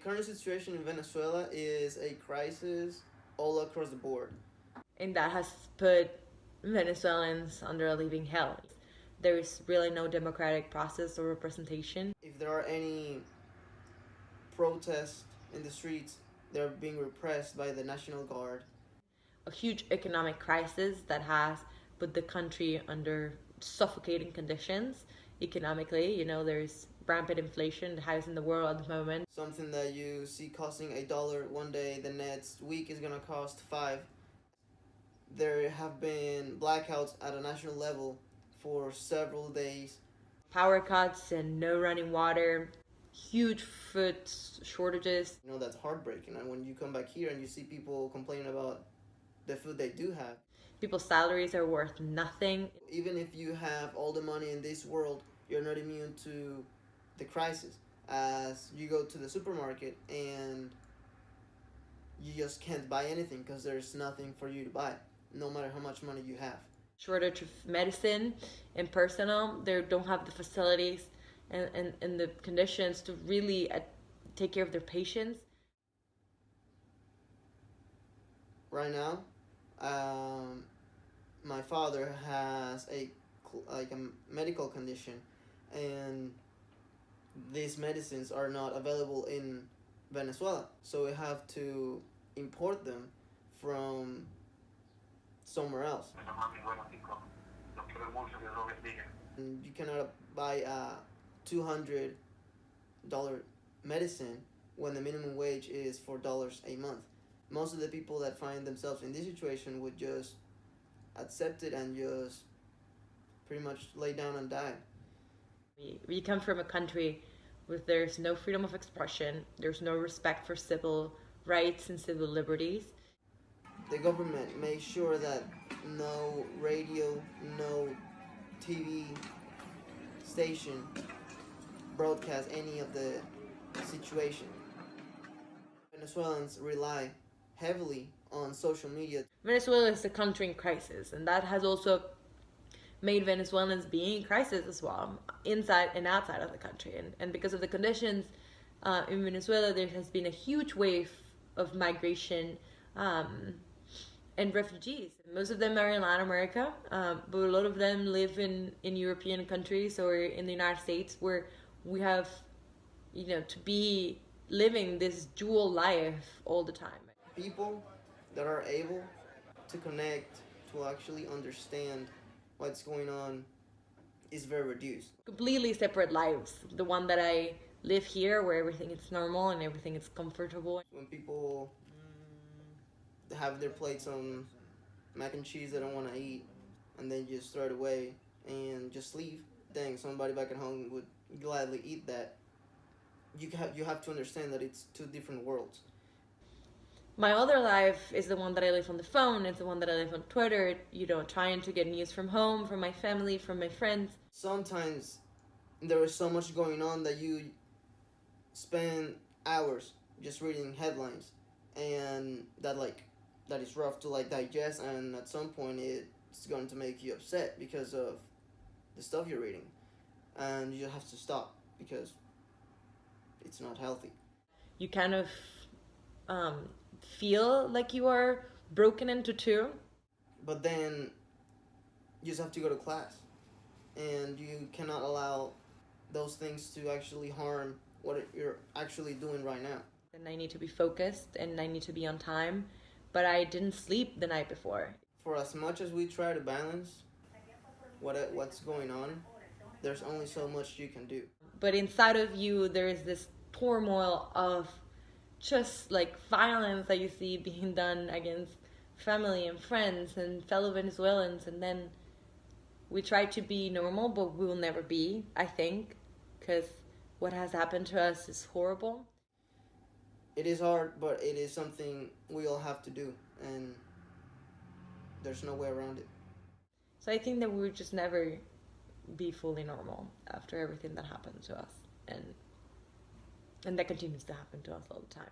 current situation in Venezuela is a crisis all across the board. And that has put Venezuelans under a living hell. There is really no democratic process or representation. If there are any protests in the streets, they're being repressed by the National Guard. A huge economic crisis that has put the country under suffocating conditions economically. There's rampant inflation, the highest in the world at the moment. Something that you see costing $1 one day, the next week is gonna cost $5. There have been blackouts at a national level for several days. Power cuts and no running water, huge food shortages. That's heartbreaking. And when you come back here and you see people complaining about the food they do have. People's salaries are worth nothing. Even if you have all the money in this world, you're not immune to the crisis. As you go to the supermarket and you just can't buy anything because there's nothing for you to buy, no matter how much money you have. Shortage of medicine and personnel. They don't have the facilities and the conditions to really take care of their patients. Right now, my father has a medical condition, and these medicines are not available in Venezuela, so we have to import them from somewhere else. And you cannot buy a $200 medicine when the minimum wage is $4 a month. Most of the people that find themselves in this situation would just accept it and just pretty much lay down and die. We come from a country where there's no freedom of expression, there's no respect for civil rights and civil liberties. The government makes sure that no radio, no TV station broadcast any of the situation. Venezuelans rely heavily on social media. Venezuela is a country in crisis, and that has also made Venezuelans be in crisis as well, inside and outside of the country. And because of the conditions in Venezuela, there has been a huge wave of migration and refugees. Most of them are in Latin America, but a lot of them live in European countries or in the United States, where we have, to be living this dual life all the time. People that are able to connect, to actually understand what's going on is very reduced. Completely separate lives. The one that I live here, where everything is normal and everything is comfortable. When people have their plates on mac and cheese they don't want to eat and they just throw it away and just leave, dang, somebody back at home would gladly eat that. You have to understand that it's two different worlds. My other life is the one that I live on the phone. It's the one that I live on Twitter, trying to get news from home, from my family, from my friends. Sometimes there is so much going on that you spend hours just reading headlines, and that is rough to digest, and at some point it's going to make you upset because of the stuff you're reading, and you have to stop because it's not healthy. You kind of feel like you are broken into two. But then you just have to go to class, and you cannot allow those things to actually harm what you're actually doing right now. And I need to be focused and I need to be on time, but I didn't sleep the night before. For as much as we try to balance what's going on, there's only so much you can do. But inside of you, there is this turmoil of just violence that you see being done against family and friends and fellow Venezuelans. And then we try to be normal, but we will never be, I think, because what has happened to us is horrible. It is hard, but it is something we all have to do, and there's no way around it. So I think that we would just never be fully normal after everything that happened to us, and that continues to happen to us all the time.